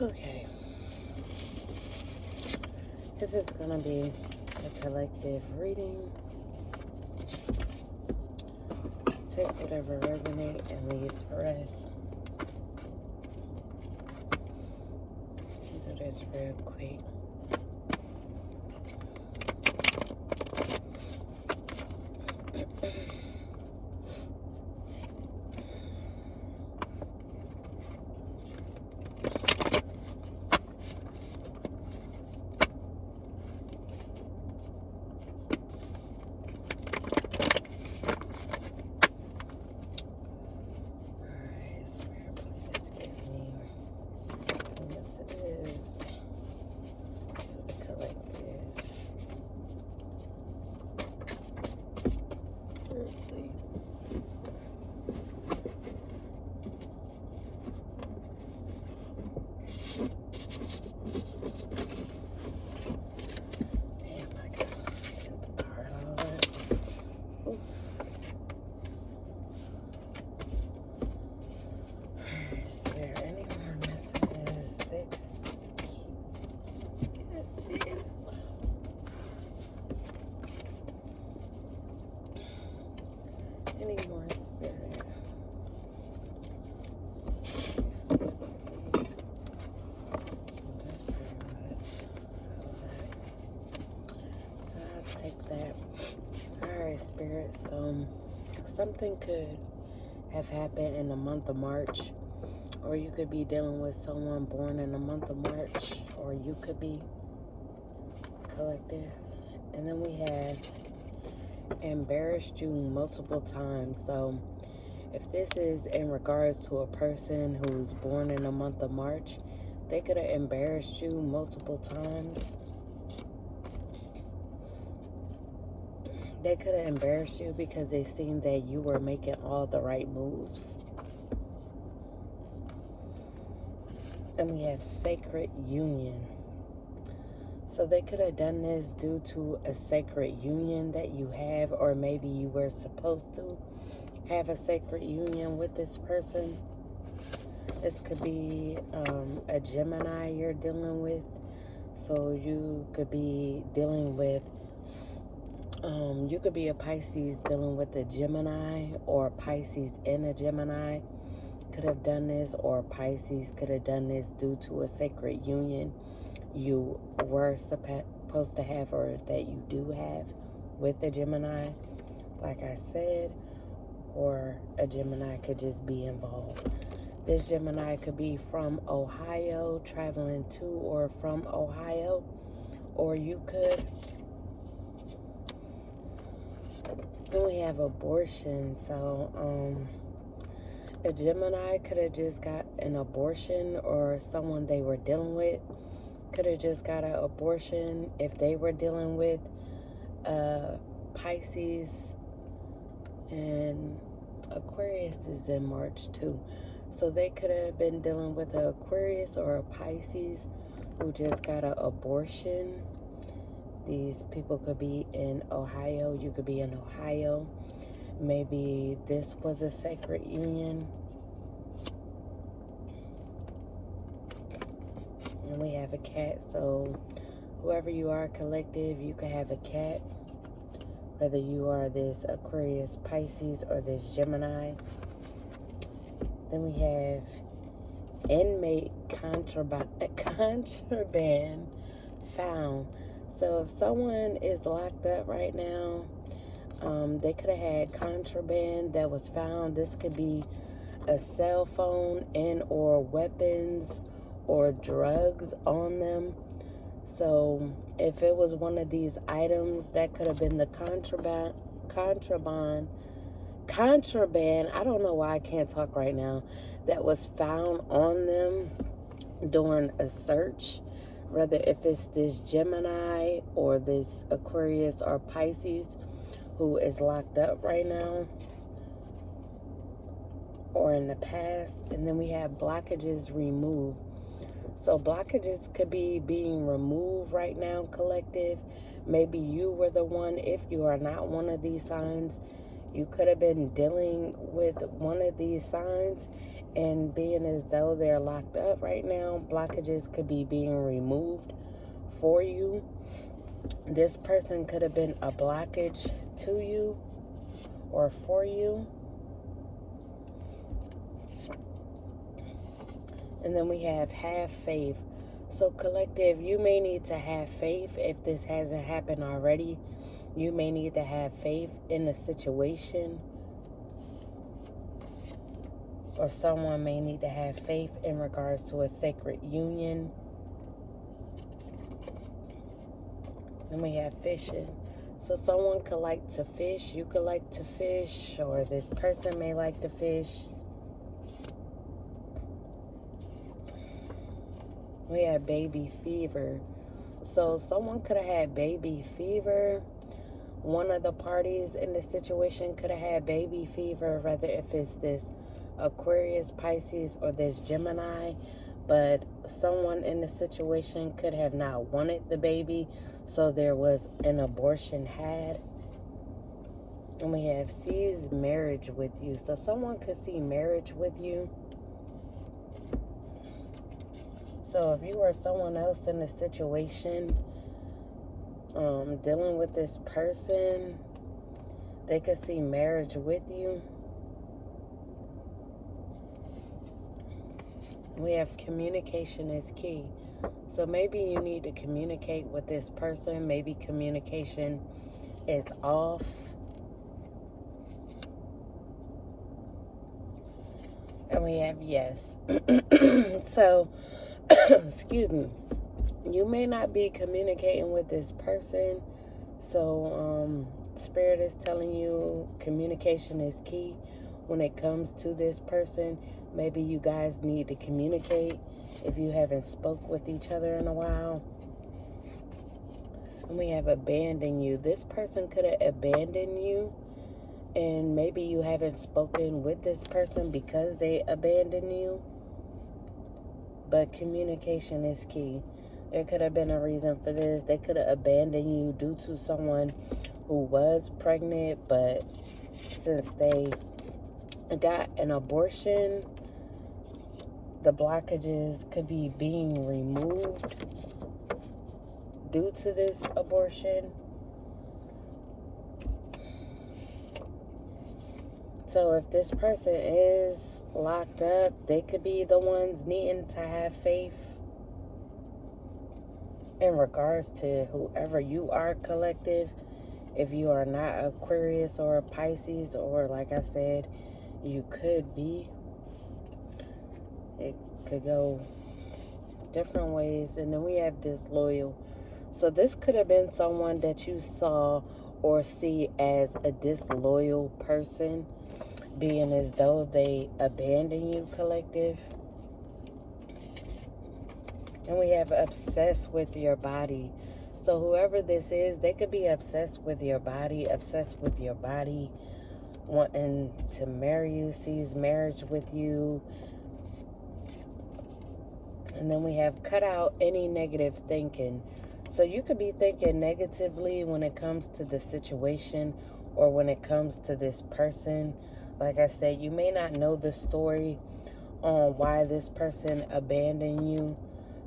Okay. This is going to be a collective reading. Take whatever resonates and leave the rest. Do this real quick. Any more spirit? That's pretty much that. So I'll take that. Alright, spirit. So something could have happened in the month of March, or you could be dealing with someone born in the month of March, or you could be collective. And then we have embarrassed you multiple times. So if this is in regards to a person who's born in the month of March, they could have embarrassed you multiple times. They could have embarrassed you because they seen that you were making all the right moves. And we have sacred union. So they could have done this due to a sacred union that you have, or maybe you were supposed to have a sacred union with this person. This could be a Gemini you're dealing with. So you could be dealing with, you could be a Pisces dealing with a Gemini, or Pisces and a Gemini could have done this, or Pisces could have done this due to a sacred union you were supposed to have, or that you do have with a Gemini, like I said, or a Gemini could just be involved. This Gemini could be from Ohio, traveling to or from Ohio, or you could. And we have abortion. So a Gemini could have just got an abortion, or someone they were dealing with could have just got an abortion if they were dealing with Pisces. And Aquarius is in March too. So they could have been dealing with an Aquarius or a Pisces who just got an abortion. These people could be in Ohio. You could be in Ohio. Maybe this was a sacred union. And we have a cat. So whoever you are, collective, you could have a cat. Whether you are this Aquarius, Pisces, or this Gemini. Then we have inmate contraband found. So if someone is locked up right now, they could have had contraband that was found. This could be a cell phone and or weapons or drugs on them. So if it was one of these items, that could have been the contraband, I don't know why I can't talk right now, that was found on them during a search. Whether if it's this Gemini or this Aquarius or Pisces who is locked up right now or in the past. And then we have blockages removed. So blockages could be being removed right now, collective. Maybe you were the one. If you are not one of these signs, you could have been dealing with one of these signs And being as though they're locked up right now, blockages could be being removed for you. This person could have been a blockage to you or for you. And then we have faith. So collective, you may need to have faith if this hasn't happened already. You may need to have faith in the situation. Or someone may need to have faith in regards to a sacred union. And we have fishing. So someone could like to fish. You could like to fish. Or this person may like to fish. We have baby fever. So someone could have had baby fever. One of the parties in the situation could have had baby fever, whether if it's this Aquarius, Pisces, or this Gemini. But someone in the situation could have not wanted the baby, so there was an abortion had. And we have sees marriage with you. So someone could see marriage with you. So if you or someone else in the situation dealing with this person, they could see marriage with you. We have communication is key. So maybe you need to communicate with this person. Maybe communication is off. And we have yes. So, excuse me. You may not be communicating with this person. So, Spirit is telling you communication is key when it comes to this person. Maybe you guys need to communicate if you haven't spoke with each other in a while. And we have abandoned you. This person could have abandoned you. And maybe you haven't spoken with this person because they abandoned you. But communication is key. There could have been a reason for this. They could have abandoned you due to someone who was pregnant. But since they got an abortion, the blockages could be being removed due to this abortion. So if this person is locked up, they could be the ones needing to have faith in regards to whoever you are, collective. If you are not Aquarius or a Pisces, or like I said, you could be. It could go different ways. And then we have disloyal. So this could have been someone that you saw or see as a disloyal person, being as though they abandon you, collective. And we have obsessed with your body. So whoever this is, they could be obsessed with your body, wanting to marry you, sees marriage with you. And then we have cut out any negative thinking. So you could be thinking negatively when it comes to the situation or when it comes to this person. Like I said, you may not know the story on why this person abandoned you.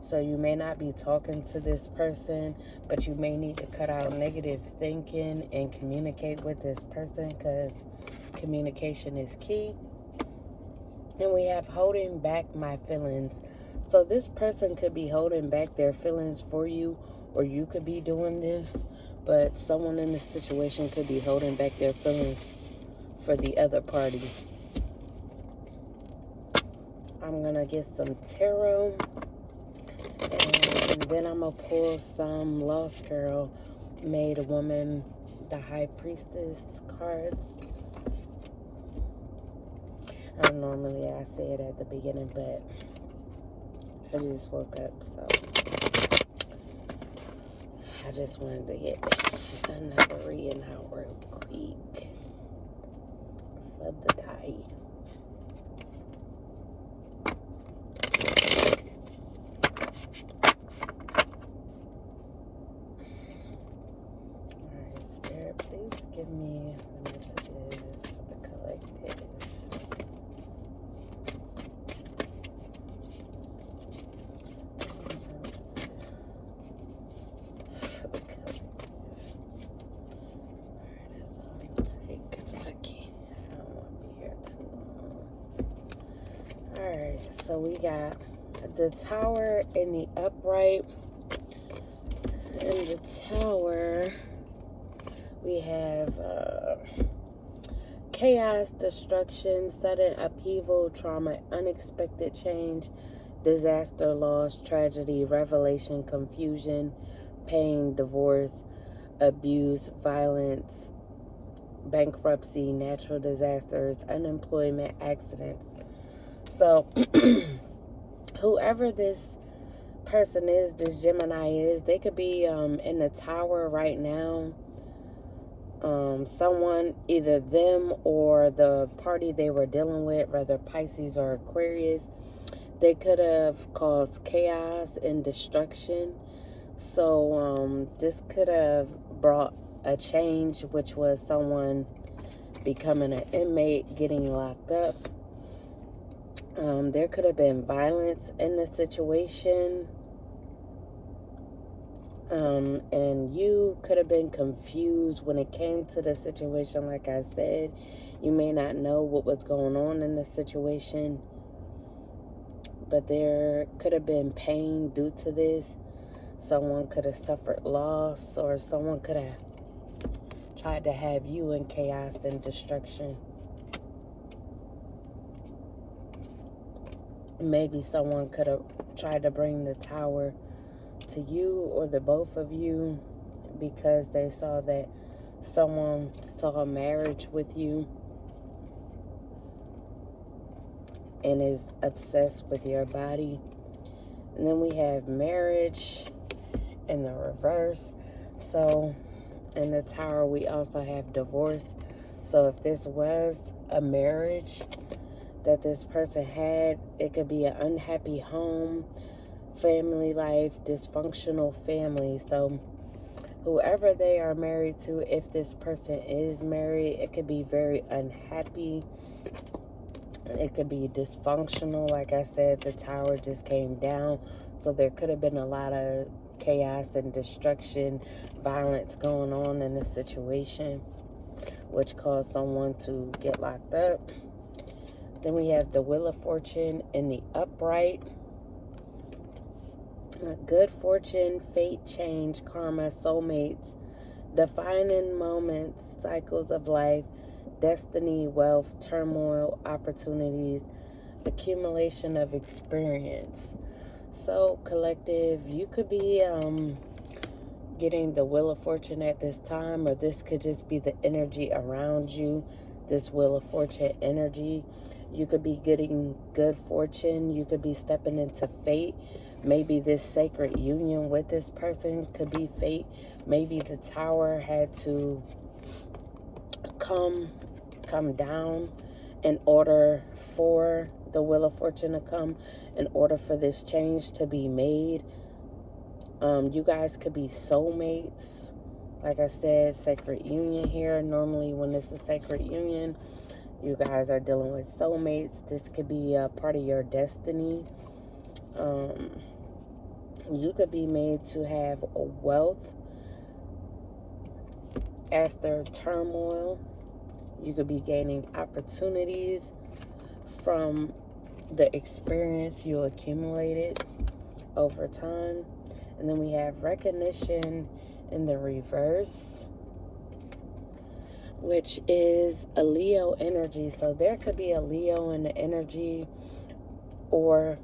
So you may not be talking to this person, but you may need to cut out negative thinking and communicate with this person, because communication is key. And we have holding back my feelings. So this person could be holding back their feelings for you, or you could be doing this, but someone in this situation could be holding back their feelings for the other party. I'm going to get some tarot, and then I'm going to pull some Lost Girl, Made Woman, the High Priestess cards. Normally I say it at the beginning, but I just woke up, so I just wanted to get another reading out real quick for the die. Alright, Spirit, please give me the messages for the collective. So we got the Tower in the upright. In the Tower, we have chaos, destruction, sudden upheaval, trauma, unexpected change, disaster, loss, tragedy, revelation, confusion, pain, divorce, abuse, violence, bankruptcy, natural disasters, unemployment, accidents. So whoever this person is, this Gemini is, they could be in the Tower right now. Someone, either them or the party they were dealing with, whether Pisces or Aquarius, they could have caused chaos and destruction. So this could have brought a change, which was someone becoming an inmate, getting locked up. There could have been violence in the situation. And you could have been confused when it came to the situation. Like I said, you may not know what was going on in the situation, but there could have been pain due to this. Someone could have suffered loss, or someone could have tried to have you in chaos and destruction. Maybe someone could have tried to bring the Tower to you or the both of you because they saw that someone saw a marriage with you and is obsessed with your body. And then we have marriage in the reverse. So in the Tower, we also have divorce. So if this was a marriage that this person had, it could be an unhappy home, family life, dysfunctional family. So whoever they are married to, if this person is married, it could be very unhappy. It could be dysfunctional. Like I said, the Tower just came down. So there could have been a lot of chaos and destruction, violence going on in the situation, which caused someone to get locked up. Then we have the Wheel of Fortune in the upright. Good fortune, fate, change, karma, soulmates, defining moments, cycles of life, destiny, wealth, turmoil, opportunities, accumulation of experience. So, collective, you could be getting the Wheel of Fortune at this time, or this could just be the energy around you, this Wheel of Fortune energy. You could be getting good fortune. You could be stepping into fate. Maybe this sacred union with this person could be fate. Maybe the Tower had to come down in order for the Wheel of Fortune to come, in order for this change to be made. You guys could be soulmates. Like I said, sacred union here. Normally when it's a sacred union, you guys are dealing with soulmates. This could be a part of your destiny. You could be made to have a wealth after turmoil. You could be gaining opportunities from the experience you accumulated over time. And then we have recognition in the reverse, which is a Leo energy. So there could be a Leo in the energy, or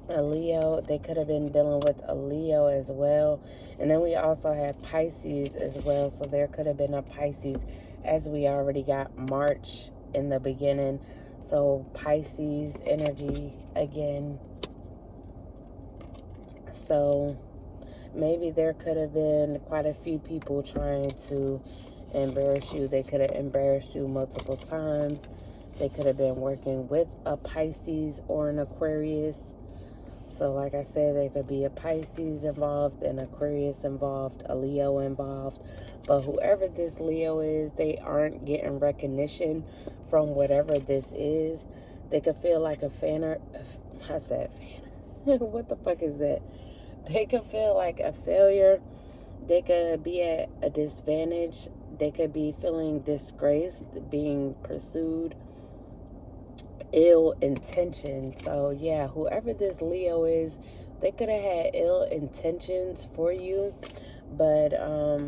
a Leo, they could have been dealing with a Leo as well. And then we also have Pisces as well. So there could have been a Pisces, as we already got March in the beginning. So Pisces energy again. So maybe there could have been quite a few people trying to embarrass you. They could have embarrassed you multiple times. They could have been working with a Pisces or an Aquarius. So like I said, there could be a Pisces involved, an Aquarius involved, a Leo involved. But whoever this Leo is, they aren't getting recognition from whatever this is. They could feel like a fan. I said fan. What the fuck is that? They could feel like a failure. They could be at a disadvantage. They could be feeling disgraced, being pursued, ill intention. So yeah, whoever this Leo is, they could have had ill intentions for you, but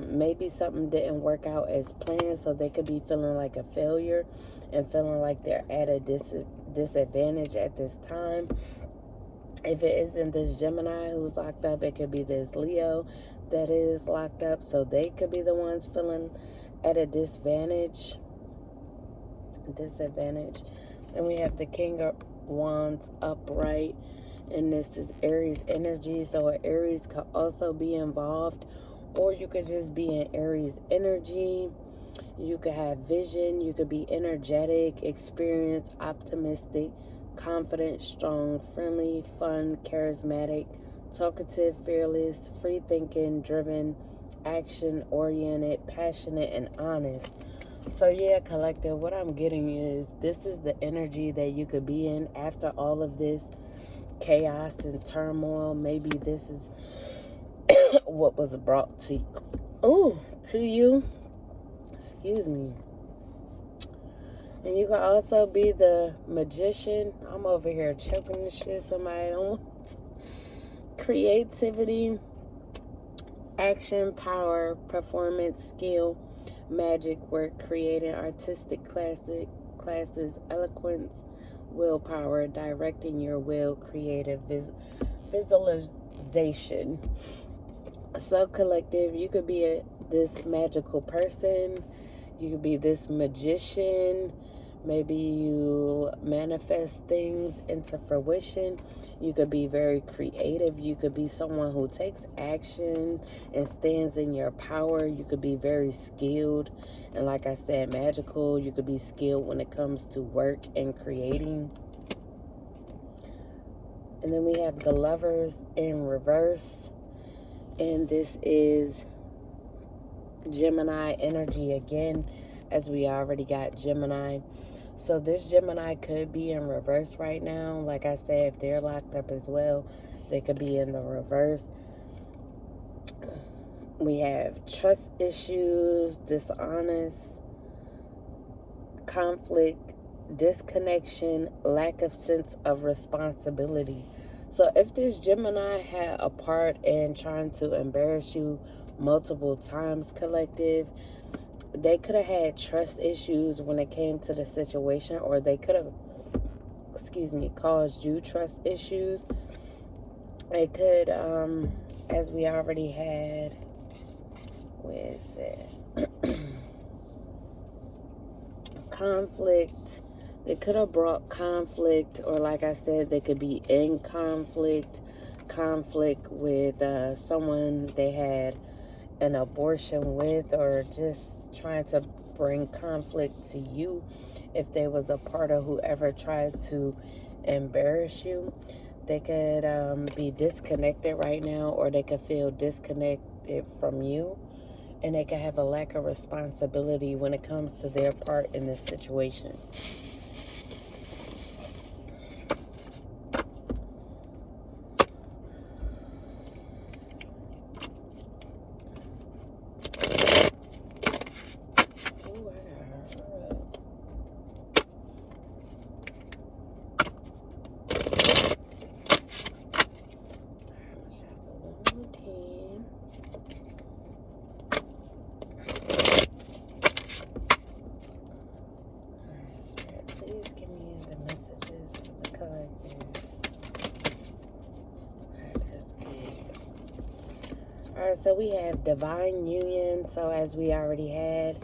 maybe something didn't work out as planned, so they could be feeling like a failure and feeling like they're at a disadvantage at this time. If it isn't this Gemini who's locked up, it could be this Leo that is locked up, so they could be the ones feeling at a disadvantage. And we have the King of Wands upright, and this is Aries energy, so an Aries could also be involved, or you could just be in Aries energy. You could have vision, you could be energetic, experienced, optimistic, confident, strong, friendly, fun, charismatic, talkative, fearless, free thinking, driven, action oriented, passionate, and honest. So yeah, collective, what I'm getting is this is the energy that you could be in after all of this chaos and turmoil. Maybe this is what was brought to you. Excuse me. And you can also be the magician. I'm over here choking this shit. Somebody don't want. Creativity, action, power, performance, skill, magic, work, creating, artistic classes, eloquence, willpower, directing your will, creative, visualization. So collective, you could be this magical person. You could be this magician. Maybe you manifest things into fruition. You could be very creative. You could be someone who takes action and stands in your power. You could be very skilled. And like I said, magical. You could be skilled when it comes to work and creating. And then we have the Lovers in reverse. And this is Gemini energy again, as we already got Gemini. So this Gemini could be in reverse right now. Like I said, if they're locked up as well, they could be in the reverse. We have trust issues, dishonest, conflict, disconnection, lack of sense of responsibility. So if this Gemini had a part in trying to embarrass you multiple times, collective, they could have had trust issues when it came to the situation, or they could have, caused you trust issues. It could, as we already had, where is it? Conflict. They could have brought conflict, or like I said, they could be in conflict with someone they had an abortion with, or just trying to bring conflict to you if they was a part of whoever tried to embarrass you. They could be disconnected right now, or they could feel disconnected from you, and they could have a lack of responsibility when it comes to their part in this situation. So we have divine union. So as we already had,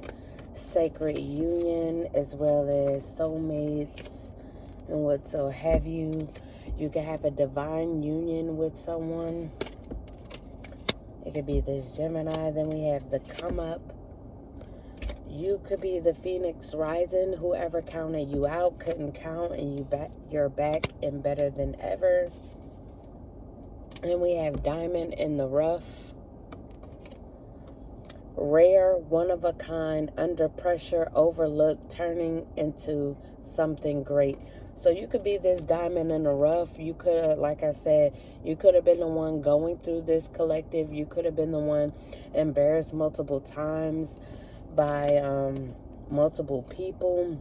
sacred union, as well as soulmates and what so have you. You can have a divine union with someone. It could be this Gemini. Then we have the come up. You could be the Phoenix rising. Whoever counted you out couldn't count, and you're back and better than ever. And we have diamond in the rough. Rare, one of a kind, under pressure, overlooked, turning into something great. So you could be this diamond in the rough. You could have, like I said, you could have been the one going through this collective. You could have been the one embarrassed multiple times by multiple people.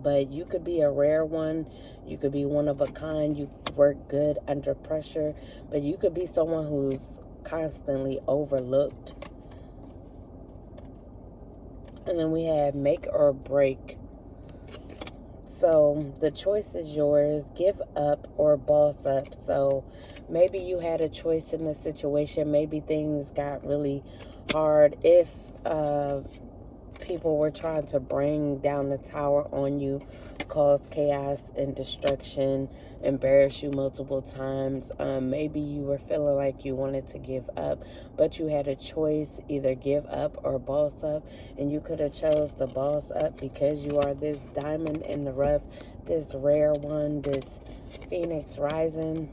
But you could be a rare one. You could be one of a kind. You work good under pressure. But you could be someone who's constantly overlooked. And then we have make or break. So the choice is yours. Give up or boss up. So maybe you had a choice in the situation. Maybe things got really hard. If people were trying to bring down the tower on you, cause chaos and destruction, embarrass you multiple times. Maybe you were feeling like you wanted to give up, but you had a choice, either give up or boss up, and you could have chose the boss up because you are this diamond in the rough, this rare one, this phoenix rising.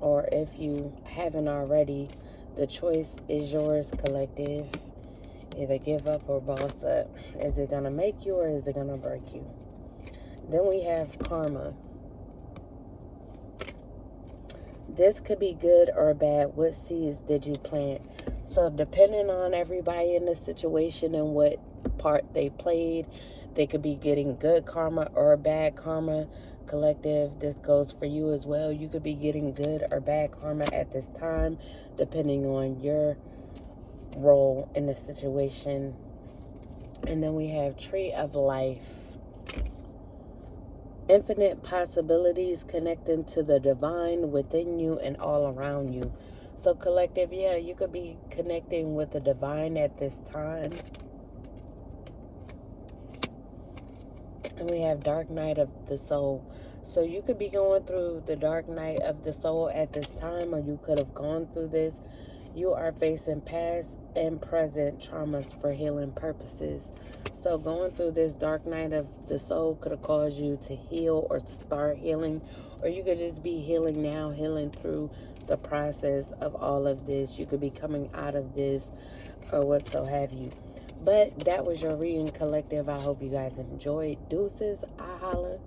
Or if you haven't already, the choice is yours, collective. Either give up or boss up. Is it going to make you or is it going to break you? Then we have karma. This could be good or bad. What seeds did you plant? So depending on everybody in the situation and what part they played, they could be getting good karma or bad karma. Collective, this goes for you as well. You could be getting good or bad karma at this time, depending on your role in the situation. And then we have tree of life. Infinite possibilities connecting to the divine within you and all around you. So collective, yeah, you could be connecting with the divine at this time. And we have dark night of the soul. So you could be going through the dark night of the soul at this time, or you could have gone through this. You are facing past and present traumas for healing purposes. So going through this dark night of the soul could have caused you to heal or start healing. Or you could just be healing now, healing through the process of all of this. You could be coming out of this or what so have you. But that was your reading, collective. I hope you guys enjoyed. Deuces, I holla.